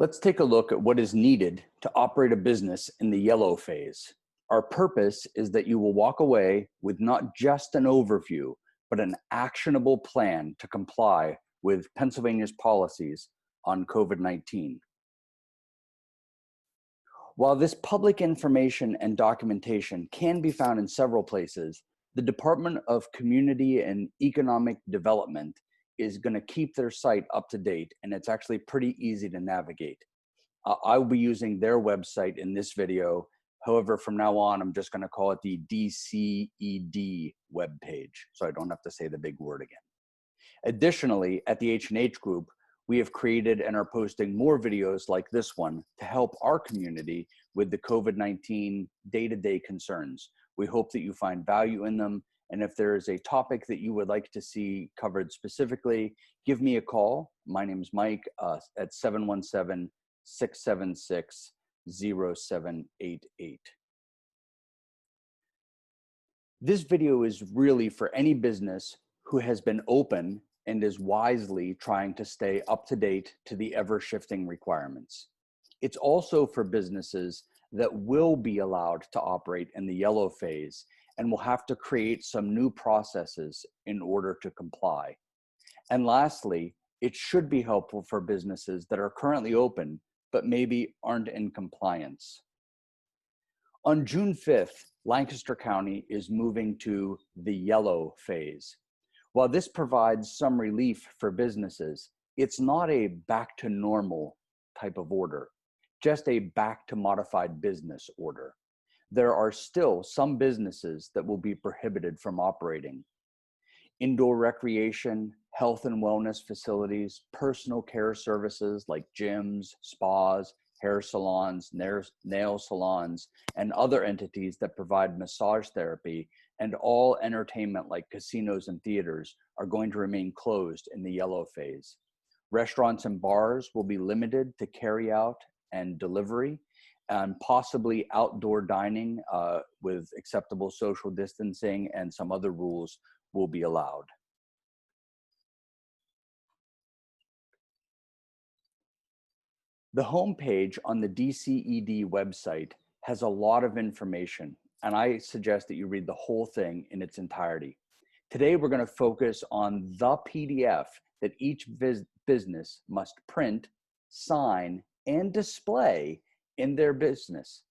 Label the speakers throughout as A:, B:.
A: Let's take a look at what is needed to operate a business in the yellow phase. Our purpose is that you will walk away with not just an overview, but an actionable plan to comply with Pennsylvania's policies on COVID-19. While this public information and documentation can be found in several places, the Department of Community and Economic Development is going to keep their site up to date, and it's actually pretty easy to navigate. I will be using their website in this video. However, from now on, I'm just going to call it the DCED webpage, so I don't have to say the big word again. Additionally, at the H&H Group, we have created and are posting more videos like this one to help our community with the COVID-19 day-to-day concerns. We hope that you find value in them. And if there is a topic that you would like to see covered specifically, give me a call. My name is Mike at 717-676-0788. This video is really for any business who has been open and is wisely trying to stay up to date to the ever-shifting requirements. It's also for businesses that will be allowed to operate in the yellow phase and will have to create some new processes in order to comply. And lastly, it should be helpful for businesses that are currently open, but maybe aren't in compliance. On June 5th, Lancaster County is moving to the yellow phase. While this provides some relief for businesses, it's not a back to normal type of order, just a back to modified business order. There are still some businesses that will be prohibited from operating. Indoor recreation, health and wellness facilities, personal care services like gyms, spas, hair salons, nail salons, and other entities that provide massage therapy, and all entertainment like casinos and theaters are going to remain closed in the yellow phase. Restaurants and bars will be limited to carry out and delivery, and possibly outdoor dining with acceptable social distancing and some other rules will be allowed. The homepage on the DCED website has a lot of information, and I suggest that you read the whole thing in its entirety. Today, we're going to focus on the PDF that each business must print, sign, and display in their business.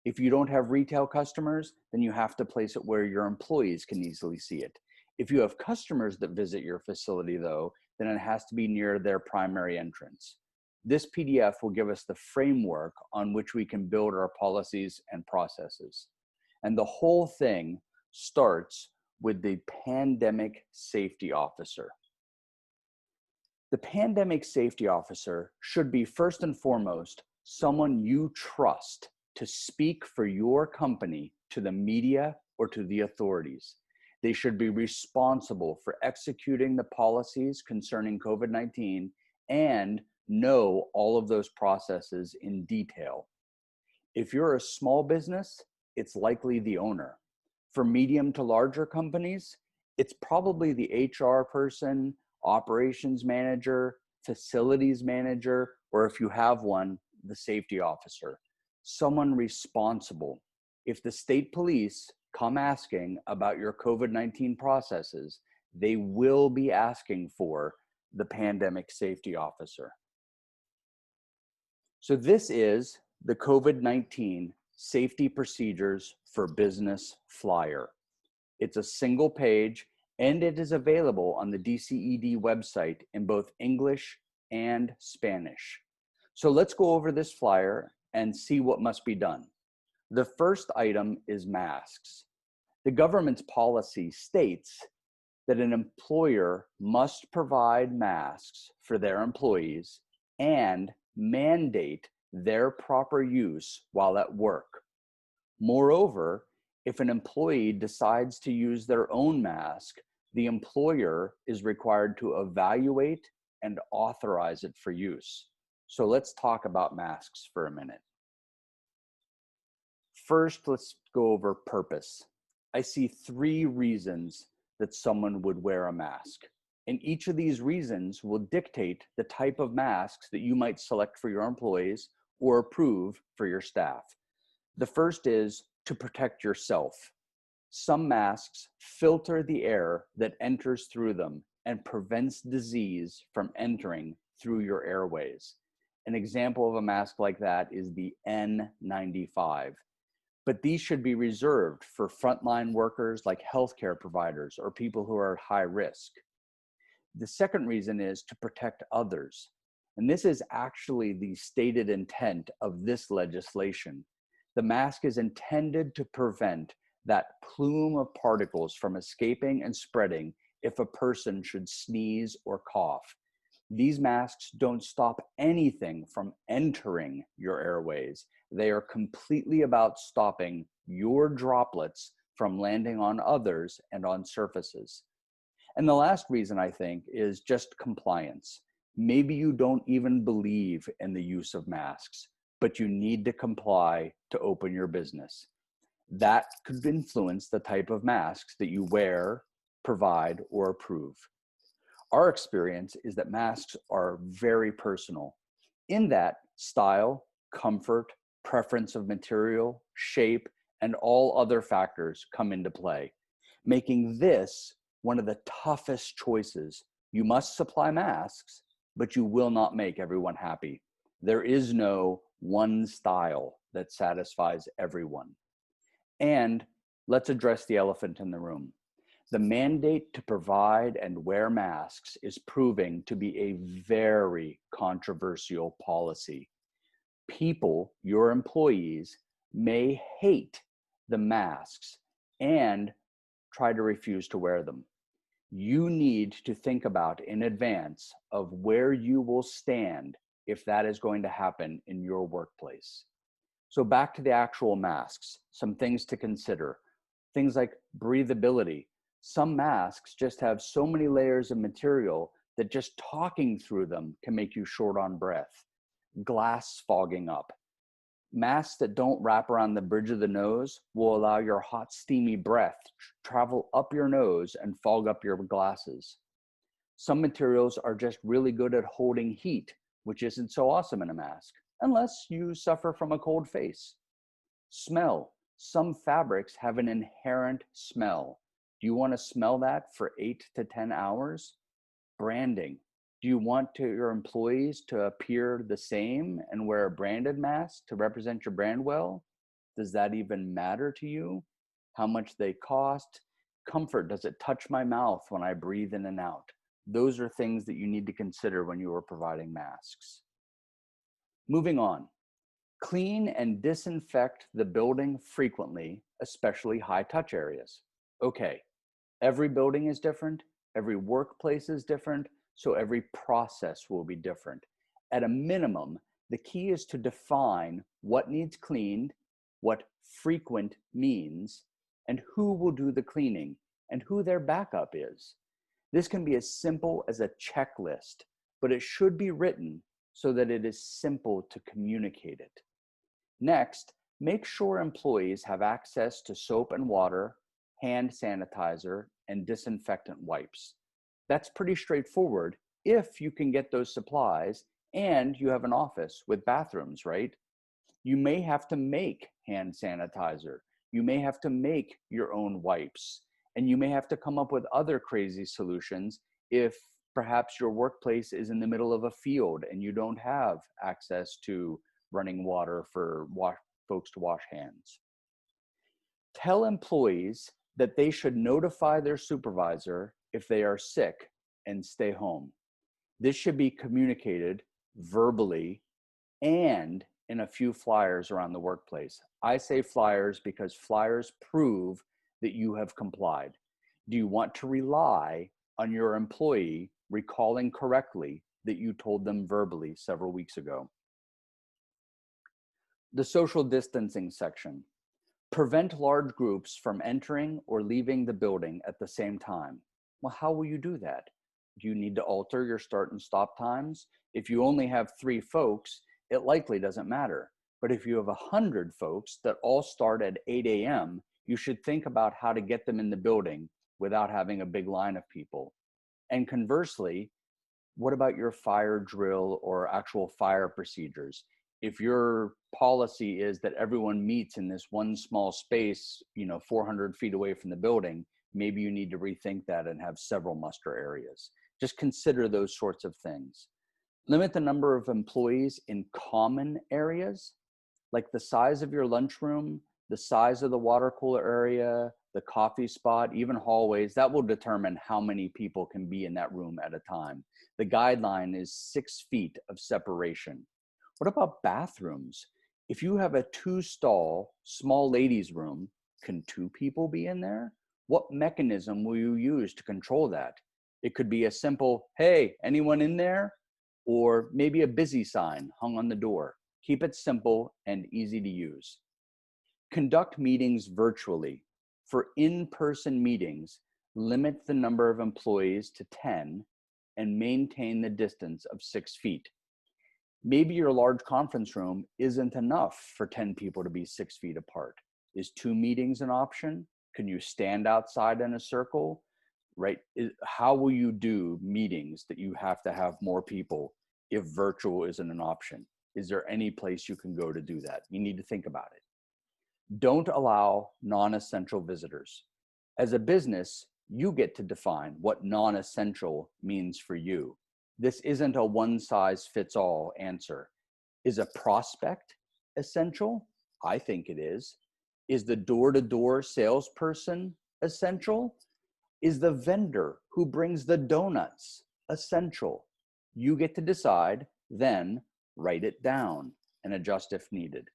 A: If you don't have retail customers, then you have to place it where your employees can easily see it. If you have customers that visit your facility, though, then it has to be near their primary entrance. This PDF will give us the framework on which we can build our policies and processes. And the whole thing starts with the Pandemic Safety Officer. The Pandemic Safety Officer should be first and foremost someone you trust to speak for your company to the media or to the authorities. They should be responsible for executing the policies concerning COVID-19 and know all of those processes in detail. If you're a small business, it's likely the owner. For medium to larger companies, it's probably the HR person, operations manager, facilities manager, or if you have one, the safety officer, someone responsible. If the state police come asking about your COVID-19 processes, they will be asking for the Pandemic Safety Officer. So this is the COVID-19 Safety Procedures for Business flyer. It's a single page, and it is available on the DCED website in both English and Spanish. So let's go over this flyer and see what must be done. The first item is masks. The government's policy states that an employer must provide masks for their employees and mandate their proper use while at work. Moreover, if an employee decides to use their own mask, the employer is required to evaluate and authorize it for use. So let's talk about masks for a minute. First, let's go over purpose. I see three reasons that someone would wear a mask. And each of these reasons will dictate the type of masks that you might select for your employees or approve for your staff. The first is to protect yourself. Some masks filter the air that enters through them and prevents disease from entering through your airways. An example of a mask like that is the N95. But these should be reserved for frontline workers like healthcare providers or people who are at high risk. The second reason is to protect others. And this is actually the stated intent of this legislation. The mask is intended to prevent that plume of particles from escaping and spreading if a person should sneeze or cough. These masks don't stop anything from entering your airways. They are completely about stopping your droplets from landing on others and on surfaces. And the last reason, I think, is just compliance. Maybe you don't even believe in the use of masks, but you need to comply to open your business. That could influence the type of masks that you wear, provide, or approve. Our experience is that masks are very personal in that style, comfort, preference of material, shape, and all other factors come into play, making this one of the toughest choices. You must supply masks, but you will not make everyone happy. There is no one style that satisfies everyone. And let's address the elephant in the room. The mandate to provide and wear masks is proving to be a very controversial policy. People, your employees, may hate the masks and try to refuse to wear them. You need to think about in advance of where you will stand if that is going to happen in your workplace. So back to the actual masks, some things to consider. Things like breathability. Some masks just have so many layers of material that just talking through them can make you short on breath. Glass fogging up. Masks that don't wrap around the bridge of the nose will allow your hot, steamy breath to travel up your nose and fog up your glasses. Some materials are just really good at holding heat, which isn't so awesome in a mask, unless you suffer from a cold face. Smell. Some fabrics have an inherent smell. Do you want to smell that for 8 to 10 hours? Branding. Do you want your employees to appear the same and wear a branded mask to represent your brand well? Does that even matter to you? How much they cost? Comfort. Does it touch my mouth when I breathe in and out? Those are things that you need to consider when you are providing masks. Moving on. Clean and disinfect the building frequently, especially high-touch areas. Okay, every building is different, every workplace is different, so every process will be different. At a minimum, the key is to define what needs cleaned, what frequent means, and who will do the cleaning, and who their backup is. This can be as simple as a checklist, but it should be written so that it is simple to communicate it. Next, make sure employees have access to soap and water, hand sanitizer, and disinfectant wipes. That's pretty straightforward if you can get those supplies and you have an office with bathrooms, right? You may have to make hand sanitizer. You may have to make your own wipes, and you may have to come up with other crazy solutions if perhaps your workplace is in the middle of a field and you don't have access to running water for folks to wash hands. Tell employees that they should notify their supervisor if they are sick and stay home. This should be communicated verbally and in a few flyers around the workplace. I say flyers because flyers prove that you have complied. Do you want to rely on your employee recalling correctly that you told them verbally several weeks ago? The social distancing section. Prevent large groups from entering or leaving the building at the same time. Well, how will you do that? Do you need to alter your start and stop times? If you only have 3 folks, it likely doesn't matter. But if you have 100 folks that all start at 8 a.m., you should think about how to get them in the building without having a big line of people. And conversely, what about your fire drill or actual fire procedures? If your policy is that everyone meets in this one small space, 400 feet away from the building, maybe you need to rethink that and have several muster areas. Just consider those sorts of things. Limit the number of employees in common areas, like the size of your lunchroom, the size of the water cooler area, the coffee spot, even hallways. That will determine how many people can be in that room at a time. The guideline is 6 feet of separation. What about bathrooms? If you have a 2-stall small ladies room, can 2 people be in there? What mechanism will you use to control that? It could be a simple, hey, anyone in there? Or maybe a busy sign hung on the door. Keep it simple and easy to use. Conduct meetings virtually. For in-person meetings, limit the number of employees to 10 and maintain the distance of 6 feet. Maybe your large conference room isn't enough for 10 people to be 6 feet apart. Is 2 meetings an option? Can you stand outside in a circle? Right? How will you do meetings that you have to have more people if virtual isn't an option? Is there any place you can go to do that? You need to think about it. Don't allow non-essential visitors. As a business, you get to define what non-essential means for you. This isn't a one-size-fits-all answer. Is a prospect essential? I think it is. Is the door-to-door salesperson essential? Is the vendor who brings the donuts essential? You get to decide, then write it down and adjust if needed.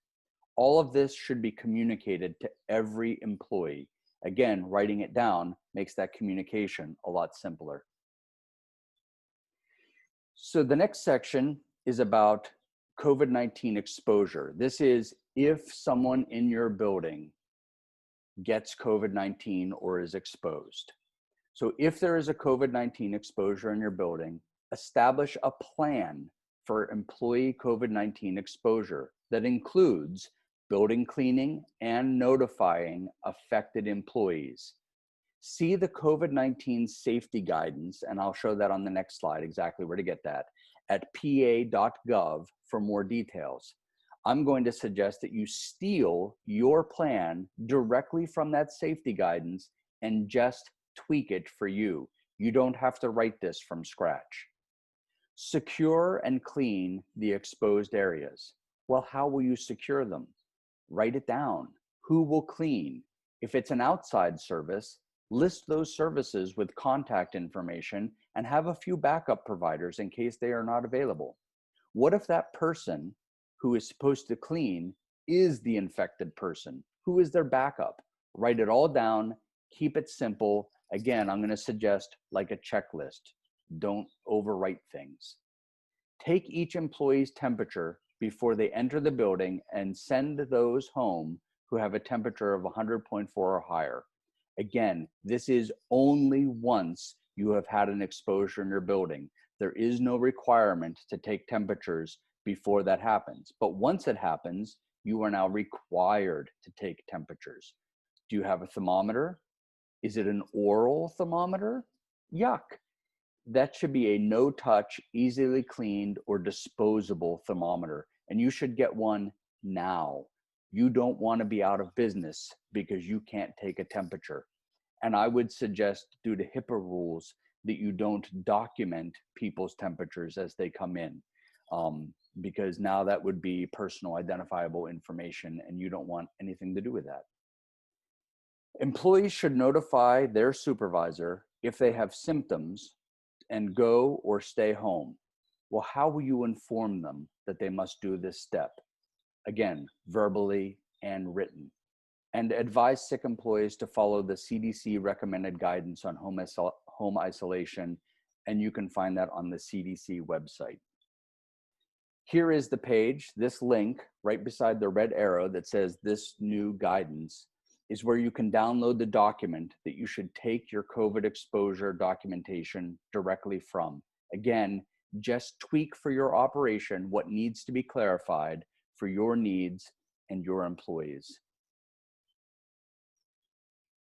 A: All of this should be communicated to every employee. Again, writing it down makes that communication a lot simpler. So the next section is about COVID-19 exposure. This is if someone in your building gets COVID-19 or is exposed. So if there is a COVID-19 exposure in your building, establish a plan for employee COVID-19 exposure that includes building cleaning and notifying affected employees. See the COVID-19 safety guidance, and I'll show that on the next slide, exactly where to get that, at pa.gov for more details. I'm going to suggest that you steal your plan directly from that safety guidance and just tweak it for you. You don't have to write this from scratch. Secure and clean the exposed areas. Well, how will you secure them? Write it down. Who will clean? If it's an outside service, list those services with contact information and have a few backup providers in case they are not available. What if that person who is supposed to clean is the infected person? Who is their backup? Write it all down, keep it simple. Again, I'm going to suggest like a checklist. Don't overwrite things. Take each employee's temperature before they enter the building and send those home who have a temperature of 100.4 or higher. Again, this is only once you have had an exposure in your building. There is no requirement to take temperatures before that happens. But once it happens, you are now required to take temperatures. Do you have a thermometer? Is it an oral thermometer? Yuck. That should be a no-touch, easily cleaned, or disposable thermometer. And you should get one now. You don't want to be out of business because you can't take a temperature. And I would suggest, due to HIPAA rules, that you don't document people's temperatures as they come in, because now that would be personal identifiable information and you don't want anything to do with that. Employees should notify their supervisor if they have symptoms and go or stay home. Well, how will you inform them that they must do this step? Again, verbally and written. And advise sick employees to follow the CDC recommended guidance on home isolation, and you can find that on the CDC website. Here is the page, this link right beside the red arrow that says this new guidance is where you can download the document that you should take your COVID exposure documentation directly from. Again, just tweak for your operation what needs to be clarified for your needs and your employees.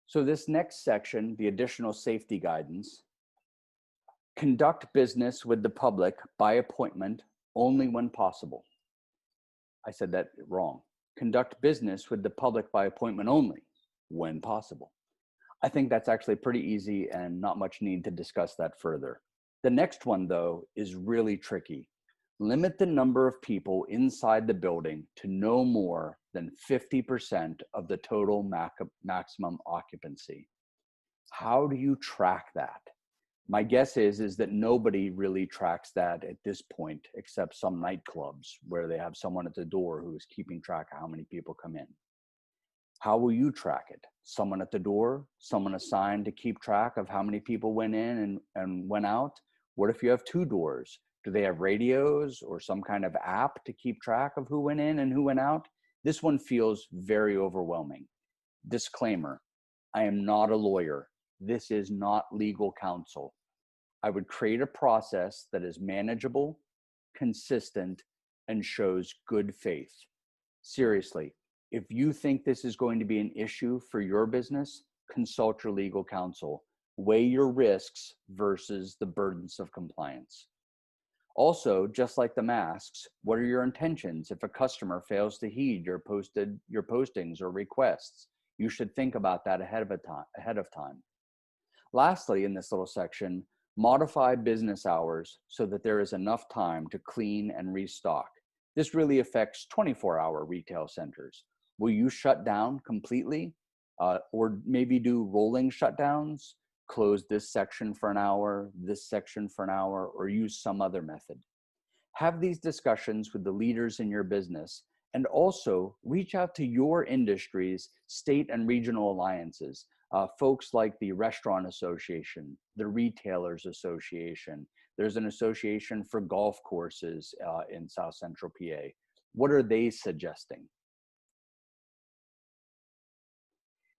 A: So this next section, the additional safety guidance, Conduct business with the public by appointment only when possible. I said that wrong. Conduct business with the public by appointment only when possible. I think that's actually pretty easy and not much need to discuss that further. The next one, though, is really tricky. Limit the number of people inside the building to no more than 50% of the total maximum occupancy. How do you track that? My guess is that nobody really tracks that at this point, except some nightclubs where they have someone at the door who is keeping track of how many people come in. How will you track it? Someone at the door, someone assigned to keep track of how many people went in and went out? What if you have two doors? Do they have radios or some kind of app to keep track of who went in and who went out? This one feels very overwhelming. Disclaimer, I am not a lawyer. This is not legal counsel. I would create a process that is manageable, consistent, and shows good faith. Seriously, if you think this is going to be an issue for your business, consult your legal counsel. Weigh your risks versus the burdens of compliance. Also, just like the masks, what are your intentions if a customer fails to heed your postings or requests? You should think about that ahead of time. Lastly, in this little section, modify business hours so that there is enough time to clean and restock. This really affects 24-hour retail centers. Will you shut down completely or maybe do rolling shutdowns, close this section for an hour, this section for an hour, or use some other method? Have these discussions with the leaders in your business and also reach out to your industry's state and regional alliances. Folks like the Restaurant Association, the Retailers Association. There's an association for golf courses in South Central PA. What are they suggesting?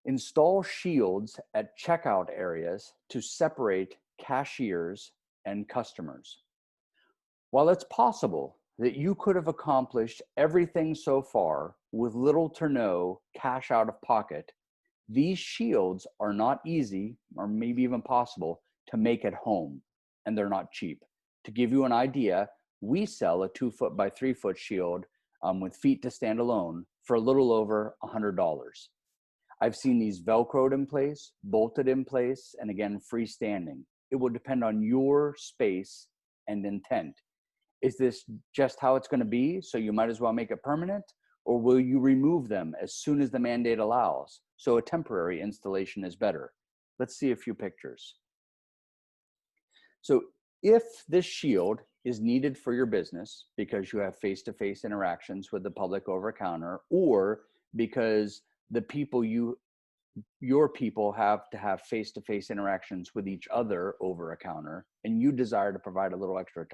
A: Install shields at checkout areas to separate cashiers and customers. While it's possible that you could have accomplished everything so far with little to no cash out of pocket, these shields are not easy or maybe even possible to make at home, and they're not cheap. To give you an idea, we sell a 2-foot by 3-foot shield with feet to stand alone for a little over $100. I've seen these Velcroed in place, bolted in place, and again, freestanding. It will depend on your space and intent. Is this just how it's going to be, so you might as well make it permanent? Or will you remove them as soon as the mandate allows? So a temporary installation is better. Let's see a few pictures. So if this shield is needed for your business because you have face-to-face interactions with the public over a counter, or because the people your people have to have face-to-face interactions with each other over a counter, and you desire to provide a little extra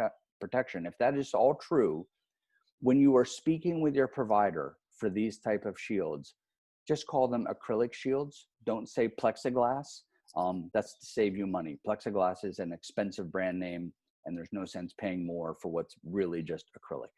A: protection, if that is all true, when you are speaking with your provider for these type of shields, just call them acrylic shields. Don't say plexiglass. That's to save you money. Plexiglass is an expensive brand name, and there's no sense paying more for what's really just acrylic.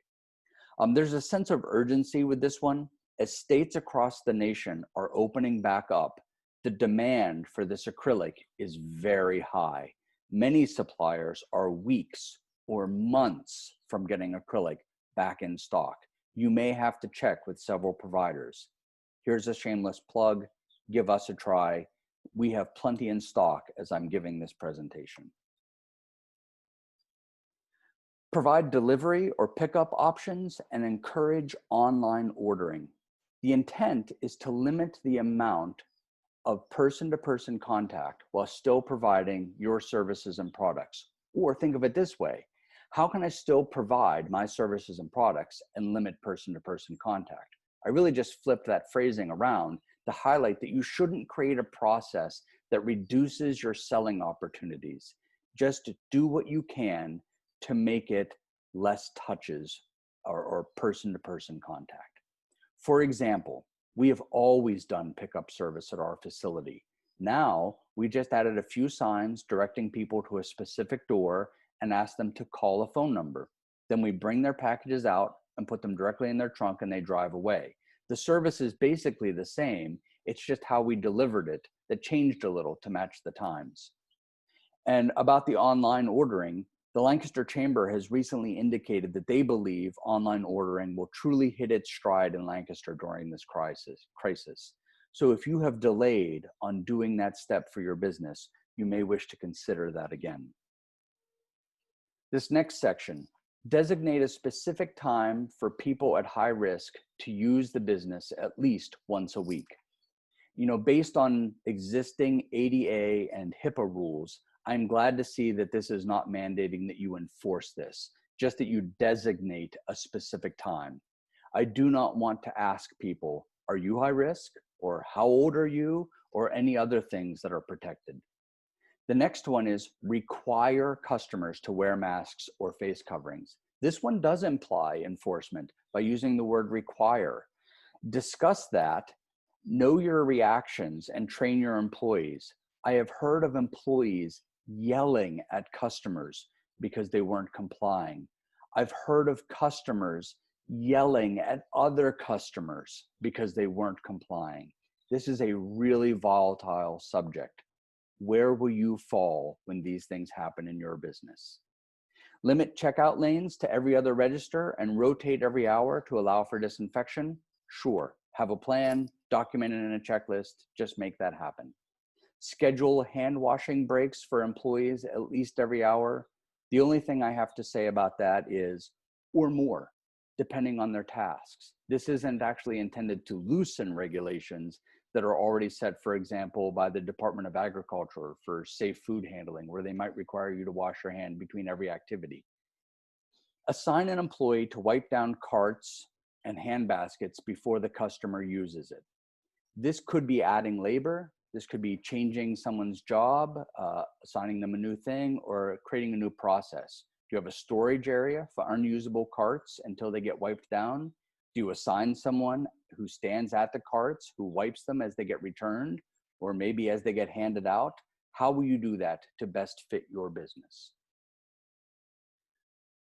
A: There's a sense of urgency with this one. As states across the nation are opening back up, the demand for this acrylic is very high. Many suppliers are weeks or months from getting acrylic back in stock. You may have to check with several providers. Here's a shameless plug. Give us a try. We have plenty in stock as I'm giving this presentation. Provide delivery or pickup options and encourage online ordering. The intent is to limit the amount of person-to-person contact while still providing your services and products. Or think of it this way: how can I still provide my services and products and limit person-to-person contact? I really just flipped that phrasing around to highlight that you shouldn't create a process that reduces your selling opportunities. Just do what you can to make it less touches or person-to-person contact. For example, we have always done pickup service at our facility. Now, we just added a few signs directing people to a specific door and ask them to call a phone number. Then we bring their packages out and put them directly in their trunk and they drive away. The service is basically the same. It's just how we delivered it that changed a little to match the times. And about the online ordering, the Lancaster Chamber has recently indicated that they believe online ordering will truly hit its stride in Lancaster during this crisis. So if you have delayed on doing that step for your business, you may wish to consider that again. This next section, designate a specific time for people at high risk to use the business at least once a week. Based on existing ADA and HIPAA rules, I'm glad to see that this is not mandating that you enforce this, just that you designate a specific time. I do not want to ask people, are you high risk? Or how old are you? Or any other things that are protected. The next one is require customers to wear masks or face coverings. This one does imply enforcement by using the word require. Discuss that, know your reactions, and train your employees. I have heard of employees yelling at customers because they weren't complying. I've heard of customers yelling at other customers because they weren't complying. This is a really volatile subject. Where will you fall when these things happen in your business? Limit checkout lanes to every other register and rotate every hour to allow for disinfection? Sure. Have a plan, document it in a checklist, just make that happen. Schedule hand washing breaks for employees at least every hour. The only thing I have to say about that is, or more, depending on their tasks. This isn't actually intended to loosen regulations that are already set, for example, by the Department of Agriculture for safe food handling, where they might require you to wash your hand between every activity. Assign an employee to wipe down carts and hand baskets before the customer uses it. This could be adding labor. This could be changing someone's job, assigning them a new thing, or creating a new process. Do you have a storage area for unusable carts until they get wiped down? Do you assign someone who stands at the carts, who wipes them as they get returned, or maybe as they get handed out? How will you do that to best fit your business?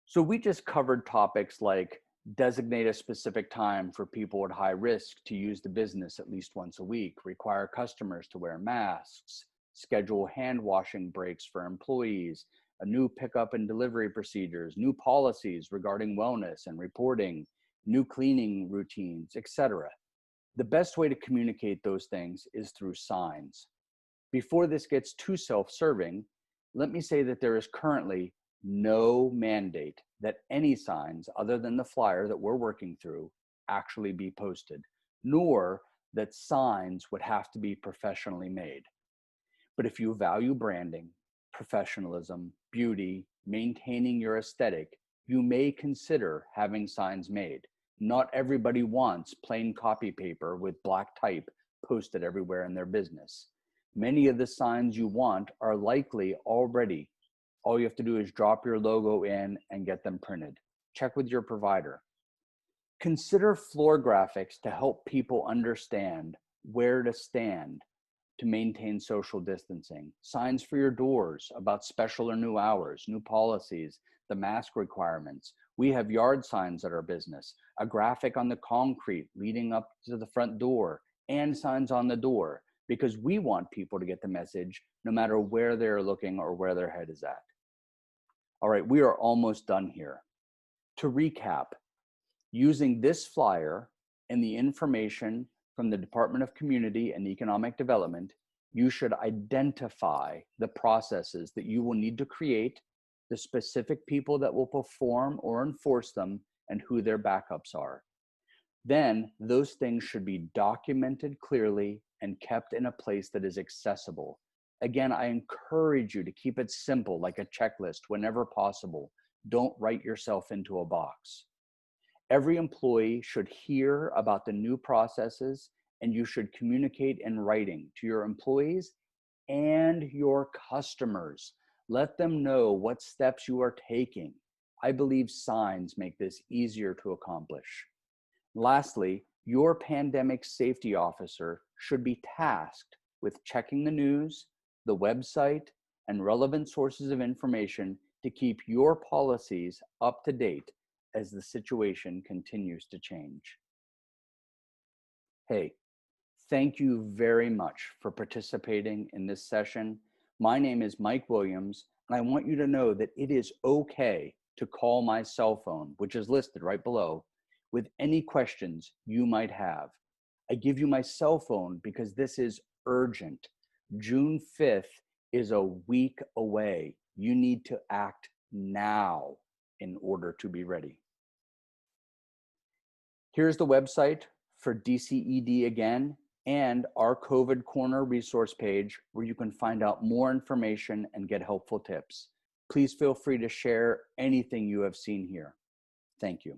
A: So we just covered topics like designate a specific time for people at high risk to use the business at least once a week, require customers to wear masks, schedule hand washing breaks for employees, a new pickup and delivery procedures, new policies regarding wellness and reporting, new cleaning routines, etc. The best way to communicate those things is through signs. Before this gets too self-serving, let me say that there is currently no mandate that any signs other than the flyer that we're working through actually be posted, nor that signs would have to be professionally made. But if you value branding, professionalism, beauty, maintaining your aesthetic, you may consider having signs made. Not everybody wants plain copy paper with black type posted everywhere in their business. Many of the signs you want are likely already. All you have to do is drop your logo in and get them printed. Check with your provider. Consider floor graphics to help people understand where to stand to maintain social distancing. Signs for your doors about special or new hours, new policies, the mask requirements. We have yard signs at our business, a graphic on the concrete leading up to the front door, and signs on the door, because we want people to get the message no matter where they're looking or where their head is at. All right, we are almost done here. To recap, using this flyer and the information from the Department of Community and Economic Development, you should identify the processes that you will need to create, the specific people that will perform or enforce them, and who their backups are. Then those things should be documented clearly and kept in a place that is accessible. Again, I encourage you to keep it simple, like a checklist whenever possible. Don't write yourself into a box. Every employee should hear about the new processes, and you should communicate in writing to your employees and your customers. Let them know what steps you are taking. I believe signs make this easier to accomplish. Lastly, your pandemic safety officer should be tasked with checking the news, the website, and relevant sources of information to keep your policies up to date as the situation continues to change. Hey, thank you very much for participating in this session. My name is Mike Williams, and I want you to know that it is okay to call my cell phone, which is listed right below, with any questions you might have. I give you my cell phone because this is urgent. June 5th is a week away. You need to act now in order to be ready. Here's the website for DCED again, and our COVID Corner resource page where you can find out more information and get helpful tips. Please feel free to share anything you have seen here. Thank you.